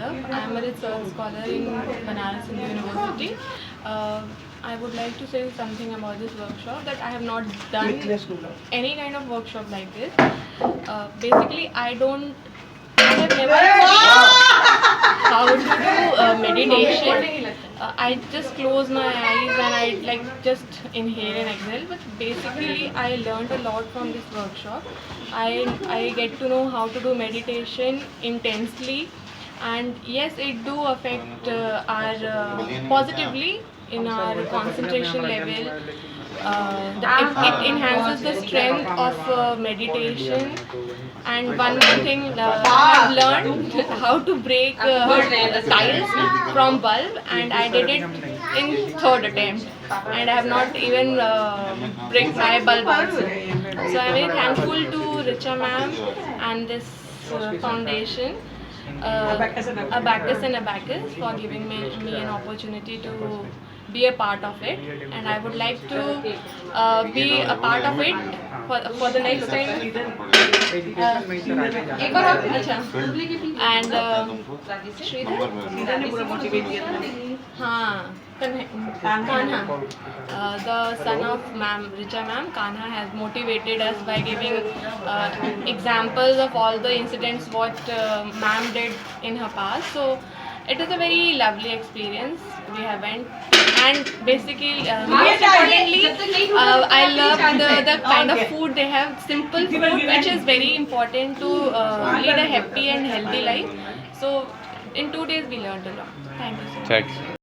Madhav. I am a research scholar in Banaras Hindu University. I would like to say something about this workshop that I have not done any kind of workshop like this. Basically, I have never how to do meditation. I just close my eyes and I just inhale and exhale. But basically, I learned a lot from this workshop. I get to know how to do meditation intensely, and yes, it do affect our positively in our concentration level. It enhances the strength of meditation. And one more thing, I have learned how to break tiles from bulb, and I did it in third attempt, and I have not even break my bulb also. So I'm very thankful to Richa ma'am and this foundation, Abacus and Abacus, for giving me an opportunity to be a part of it, and I would like to be a part of it for the next time. And Sridhar? हाँ, Kanha. The son of Ma'am, Richa Ma'am, Kanha has motivated us by giving examples of all the incidents what Ma'am did in her past. So it is a very lovely experience we have went, and basically most importantly I love the kind of food they have, simple food, which is very important to lead a happy and healthy life. So in 2 days we learned a lot. Thank you so much. Thanks.